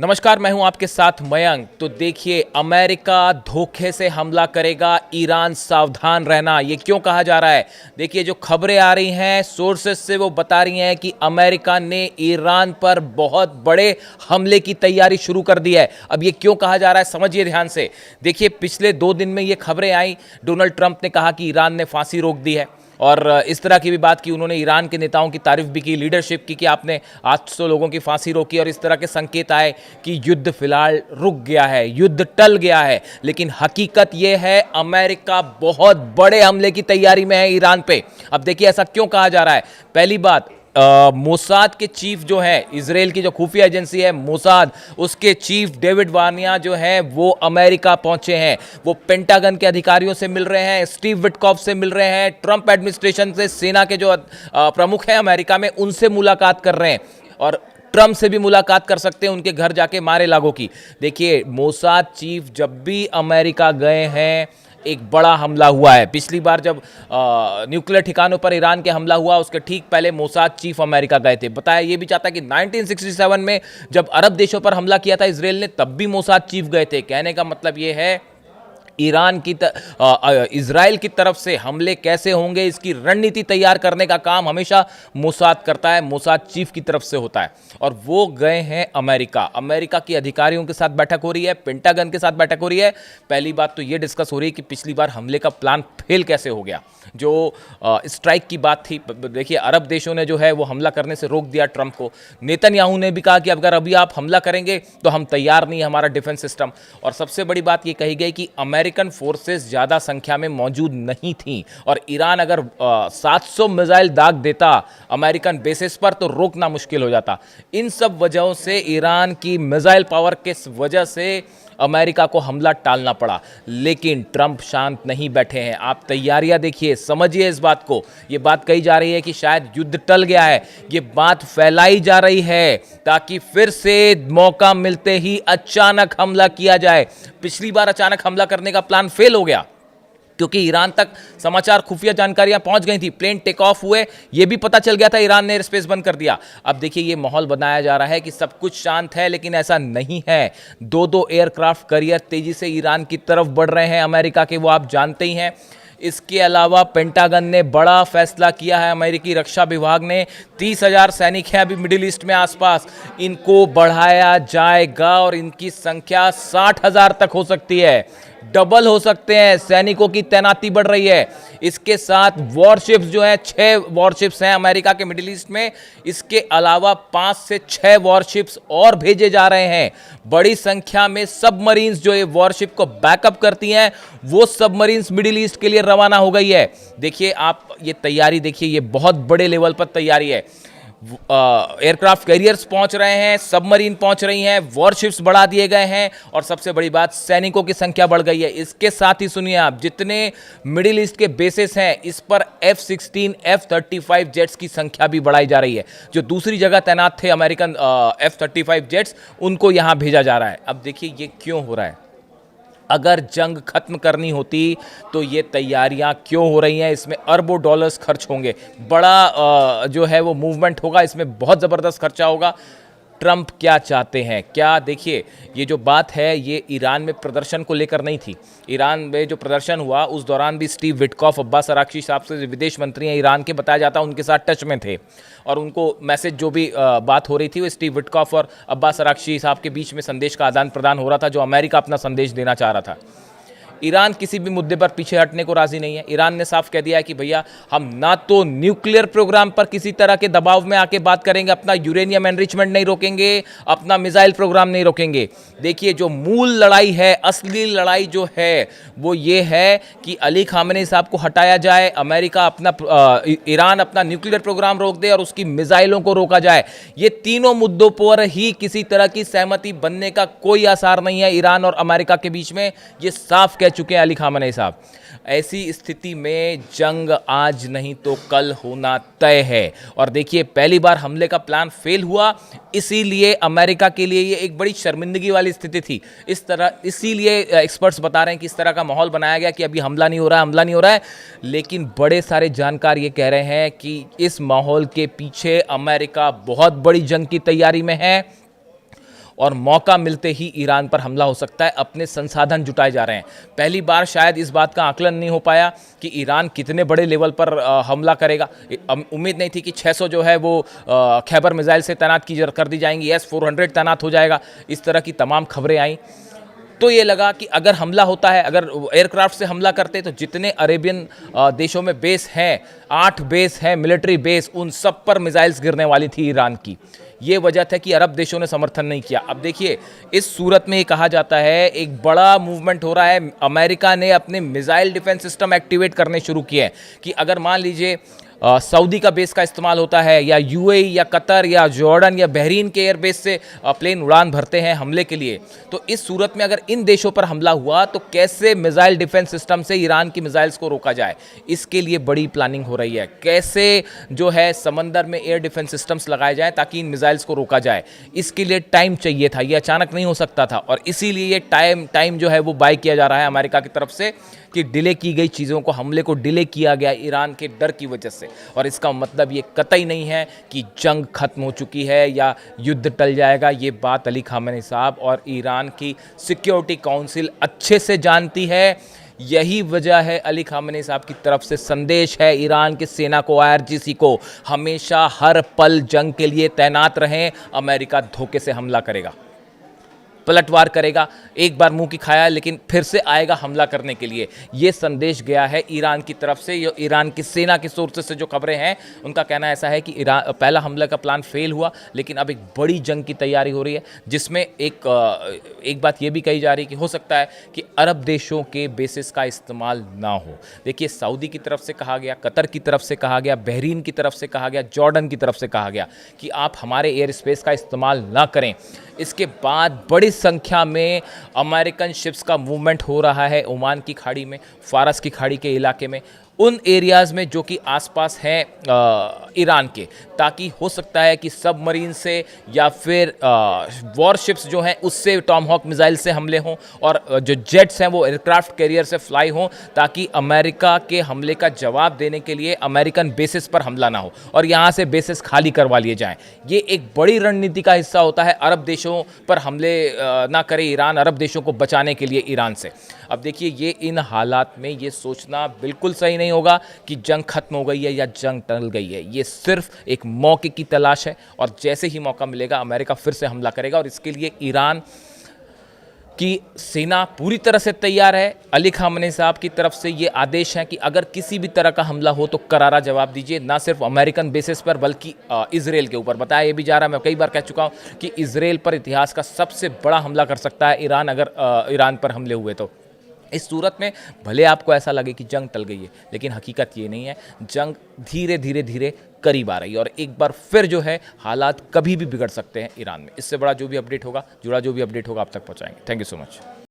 नमस्कार, मैं हूं आपके साथ मयंक। तो देखिए, अमेरिका धोखे से हमला करेगा, ईरान सावधान रहना, ये क्यों कहा जा रहा है? देखिए, जो खबरें आ रही हैं सोर्सेस से वो बता रही हैं कि अमेरिका ने ईरान पर बहुत बड़े हमले की तैयारी शुरू कर दी है। अब ये क्यों कहा जा रहा है, समझिए ध्यान से। देखिए, पिछले 2 दिन में ये खबरें आई, डोनाल्ड ट्रंप ने कहा कि ईरान ने फांसी रोक दी है और इस तरह की भी बात की उन्होंने। ईरान के नेताओं की तारीफ भी की, लीडरशिप की कि आपने 800 लोगों की फांसी रोकी, और इस तरह के संकेत आए कि युद्ध फिलहाल रुक गया है, युद्ध टल गया है। लेकिन हकीकत यह है, अमेरिका बहुत बड़े हमले की तैयारी में है ईरान पे। अब देखिए, ऐसा क्यों कहा जा रहा है। पहली बात, मोसाद के चीफ जो है, इजराइल की जो खुफिया एजेंसी है मोसाद, उसके चीफ डेविड वार्निया जो है वो अमेरिका पहुंचे हैं। वो पेंटागन के अधिकारियों से मिल रहे हैं, स्टीव विटकॉफ से मिल रहे हैं, ट्रंप एडमिनिस्ट्रेशन से, सेना के जो प्रमुख हैं अमेरिका में, उनसे मुलाकात कर रहे हैं। और ट्रंप से भी मुलाकात कर सकते हैं, उनके घर जाके मारे लागो की। देखिए, मोसाद चीफ जब भी अमेरिका गए हैं एक बड़ा हमला हुआ है। पिछली बार जब न्यूक्लियर ठिकानों पर ईरान के हमला हुआ, उसके ठीक पहले मोसाद चीफ अमेरिका गए थे। बताया ये भी जाता है कि 1967 में जब अरब देशों पर हमला किया था इजराइल ने, तब भी मोसाद चीफ गए थे। कहने का मतलब ये है, ईरान की इजराइल की तरफ से हमले कैसे होंगे, इसकी रणनीति तैयार करने का काम हमेशा मोसाद करता है, मोसाद चीफ की तरफ से होता है। और वो गए हैं अमेरिका। अमेरिका के अधिकारियों के साथ बैठक हो रही है, पेंटागन के साथ बैठक हो रही है। पहली बात तो ये डिस्कस हो रही है कि पिछली बार हमले का प्लान फेल कैसे हो गया। जो स्ट्राइक की बात थी, देखिए अरब देशों ने जो है वो हमला करने से रोक दिया ट्रंप को। नेतन्याहू ने भी कहा कि अगर अभी आप हमला करेंगे तो हम तैयार नहीं, हमारा डिफेंस सिस्टम। और सबसे बड़ी बात ये कही गई कि अमेरिकन फोर्सेस ज़्यादा संख्या में मौजूद नहीं थी, और ईरान अगर 700 मिसाइल दाग देता अमेरिकन बेसिस पर तो रोकना मुश्किल हो जाता। इन सब वजहों से, ईरान की मिसाइल पावर के वजह से अमेरिका को हमला टालना पड़ा। लेकिन ट्रंप शांत नहीं बैठे हैं। आप तैयारियां देखिए, समझिए इस बात को। ये बात कही जा रही है कि शायद युद्ध टल गया है, ये बात फैलाई जा रही है ताकि फिर से मौका मिलते ही अचानक हमला किया जाए। पिछली बार अचानक हमला करने का प्लान फेल हो गया क्योंकि ईरान तक समाचार खुफिया जानकारियां पहुंच गई थी, प्लेन टेक ऑफ हुए, यह भी पता चल गया था, ईरान ने एयर स्पेस बंद कर दिया। अब देखिए, ये माहौल बनाया जा रहा है कि सब कुछ शांत है, लेकिन ऐसा नहीं है। 2-2 एयरक्राफ्ट कैरियर तेजी से ईरान की तरफ बढ़ रहे हैं अमेरिका के, वो आप जानते ही हैं। इसके अलावा पेंटागन ने बड़ा फैसला किया है, अमेरिकी रक्षा विभाग ने 30,000 सैनिक हैं अभी मिडिल ईस्ट में आसपास, इनको बढ़ाया जाएगा और इनकी संख्या 60,000 तक हो सकती है, डबल हो सकते हैं। सैनिकों की तैनाती बढ़ रही है। इसके साथ वॉरशिप्स जो है, 6 वॉरशिप्स हैं अमेरिका के मिडिल ईस्ट में। इसके अलावा 5 से 6 वॉरशिप्स और भेजे जा रहे हैं। बड़ी संख्या में सबमरीन्स जो ये वॉरशिप को बैकअप करती हैं, वो सबमरीन्स मिडिल ईस्ट के लिए रवाना हो गई है। देखिए, आप ये तैयारी देखिए, ये बहुत बड़े लेवल पर तैयारी है। एयरक्राफ्ट कैरियर्स पहुंच रहे हैं, सबमरीन पहुंच रही हैं, वॉरशिप्स बढ़ा दिए गए हैं, और सबसे बड़ी बात, सैनिकों की संख्या बढ़ गई है। इसके साथ ही सुनिए आप, जितने मिडिल ईस्ट के बेसिस हैं, इस पर F-16, F-35 जेट्स की संख्या भी बढ़ाई जा रही है। जो दूसरी जगह तैनात थे अमेरिकन F-35 जेट्स, उनको यहां भेजा जा रहा है। अब देखिए, ये क्यों हो रहा है। अगर जंग खत्म करनी होती तो ये तैयारियां क्यों हो रही हैं, इसमें अरबों डॉलर्स खर्च होंगे, बड़ा जो है वो मूवमेंट होगा, इसमें बहुत ज़बरदस्त खर्चा होगा। ट्रंप क्या चाहते हैं, क्या, देखिए, ये जो बात है ये ईरान में प्रदर्शन को लेकर नहीं थी। ईरान में जो प्रदर्शन हुआ उस दौरान भी स्टीव विटकॉफ, अब्बास अराक्ची साहब से विदेश मंत्री हैं ईरान के, बताया जाता है उनके साथ टच में थे, और उनको मैसेज जो भी बात हो रही थी वो स्टीव विटकॉफ और अब्बास अराक्ची साहब के बीच में संदेश का आदान प्रदान हो रहा था, जो अमेरिका अपना संदेश देना चाह रहा था। ईरान किसी भी मुद्दे पर पीछे हटने को राजी नहीं है। ईरान ने साफ कह दिया है कि भैया, हम ना तो न्यूक्लियर प्रोग्राम पर किसी तरह के दबाव में आके बात करेंगे, अपना यूरेनियम एनरिचमेंट नहीं रोकेंगे, अपना मिसाइल प्रोग्राम नहीं रोकेंगे। देखिए, जो मूल लड़ाई है, असली लड़ाई जो है वो ये है कि अली खामेनी साहब को हटाया जाए, अमेरिका अपना ईरान अपना न्यूक्लियर प्रोग्राम रोक दे और उसकी मिसाइलों को रोका जाए। ये तीनों मुद्दों पर ही किसी तरह की सहमति बनने का कोई आसार नहीं है ईरान और अमेरिका के बीच में, ये साफ चुके हैं अली खामेनी साहब। ऐसी स्थिति में जंग आज नहीं तो कल होना तय है। और देखिए, पहली बार हमले का प्लान फेल हुआ, इसीलिए अमेरिका के लिए ये एक बड़ी शर्मिंदगी वाली स्थिति थी। इसीलिए एक्सपर्ट्स बता रहे हैं कि इस तरह का माहौल बनाया गया कि अभी हमला नहीं हो रहा है, हमला नहीं हो रहा है। लेकिन बड़े सारे जानकार ये कह रहे हैं कि इस माहौल के पीछे अमेरिका बहुत बड़ी जंग की तैयारी में है और मौका मिलते ही ईरान पर हमला हो सकता है। अपने संसाधन जुटाए जा रहे हैं। पहली बार शायद इस बात का आकलन नहीं हो पाया कि ईरान कितने बड़े लेवल पर हमला करेगा। उम्मीद नहीं थी कि 600 जो है वो खैबर मिसाइल से तैनात कर दी जाएंगी, S-400 तैनात हो जाएगा, इस तरह की तमाम खबरें आई। तो ये लगा कि अगर हमला होता है, अगर एयरक्राफ्ट से हमला करते तो जितने अरेबियन देशों में बेस हैं, 8 बेस हैं मिलिट्री बेस, उन सब पर मिसाइल्स गिरने वाली थी ईरान की। ये वजह था कि अरब देशों ने समर्थन नहीं किया। अब देखिए, इस सूरत में ये कहा जाता है एक बड़ा मूवमेंट हो रहा है। अमेरिका ने अपने मिसाइल डिफेंस सिस्टम एक्टिवेट करने शुरू किए हैं कि अगर मान लीजिए सऊदी का बेस का इस्तेमाल होता है, या यूएई या कतर या जॉर्डन या बहरीन के एयरबेस से प्लेन उड़ान भरते हैं हमले के लिए, तो इस सूरत में अगर इन देशों पर हमला हुआ तो कैसे मिसाइल डिफेंस सिस्टम से ईरान की मिसाइल्स को रोका जाए, इसके लिए बड़ी प्लानिंग हो रही है। कैसे जो है समंदर में एयर डिफेंस सिस्टम्स लगाए जाएं ताकि इन मिसाइल्स को रोका जाए, इसके लिए टाइम चाहिए था, ये अचानक नहीं हो सकता था। और इसीलिए ये टाइम जो है वो बाय किया जा रहा है अमेरिका की तरफ से कि डिले की गई चीज़ों को, हमले को डिले किया गया ईरान के डर की वजह से। और इसका मतलब ये कतई नहीं है कि जंग खत्म हो चुकी है या युद्ध टल जाएगा। ये बात अली खामेनी साहब और ईरान की सिक्योरिटी काउंसिल अच्छे से जानती है। यही वजह है अली खामेनी साहब की तरफ से संदेश है ईरान की सेना को, IRGC को, हमेशा हर पल जंग के लिए तैनात रहें। अमेरिका धोखे से हमला करेगा, पलटवार करेगा, एक बार मुंह की खाया लेकिन फिर से आएगा हमला करने के लिए। ये संदेश गया है ईरान की तरफ से। ईरान की सेना के सोर्सेस से जो खबरें हैं उनका कहना ऐसा है कि ईरान पहला हमला का प्लान फेल हुआ, लेकिन अब एक बड़ी जंग की तैयारी हो रही है, जिसमें एक बात ये भी कही जा रही है कि हो सकता है कि अरब देशों के बेसिस का इस्तेमाल ना हो। देखिए, सऊदी की तरफ से कहा गया, कतर की तरफ से कहा गया, बहरीन की तरफ से कहा गया, जॉर्डन की तरफ से कहा गया कि आप हमारे एयर स्पेस का इस्तेमाल ना करें। इसके बाद बड़ी संख्या में अमेरिकन शिप्स का मूवमेंट हो रहा है ओमान की खाड़ी में, फारस की खाड़ी के इलाके में, उन एरियाज़ में जो कि आसपास हैं ईरान के, ताकि हो सकता है कि सबमरीन से या फिर वॉरशिप्स जो हैं उससे टॉमहॉक मिसाइल से हमले हों, और जो जेट्स हैं वो एयरक्राफ्ट कैरियर से फ्लाई हों, ताकि अमेरिका के हमले का जवाब देने के लिए अमेरिकन बेसिस पर हमला ना हो और यहाँ से बेसिस खाली करवा लिए जाएं। ये एक बड़ी रणनीति का हिस्सा होता है, अरब देशों पर हमले ना करे ईरान, अरब देशों को बचाने के लिए ईरान से। अब देखिए, ये इन हालात में ये सोचना बिल्कुल सही नहीं होगा कि जंग खत्म हो गई है या जंग टल गई है। ये सिर्फ एक मौके की तलाश है, और जैसे ही मौका मिलेगा अमेरिका फिर से हमला करेगा, और इसके लिए ईरान की सेना पूरी तरह से तैयार है। अली खामेनी साहब की तरफ से ये आदेश है कि अगर किसी भी तरह का हमला हो तो करारा जवाब दीजिए, ना सिर्फ अमेरिकन बेसिस पर बल्कि इजराइल के ऊपर। बताया ये भी जा रहा है, मैं कई बार कह चुका हूँ कि इजराइल पर इतिहास का सबसे बड़ा हमला कर सकता है ईरान, अगर ईरान पर हमले हुए तो। इस सूरत में भले आपको ऐसा लगे कि जंग टल गई है, लेकिन हकीकत ये नहीं है। जंग धीरे धीरे धीरे करीब आ रही है, और एक बार फिर जो है हालात कभी भी बिगड़ सकते हैं ईरान में। इससे बड़ा जो भी अपडेट होगा, जुड़ा जो भी अपडेट होगा आप तक पहुंचाएंगे। Thank you so much.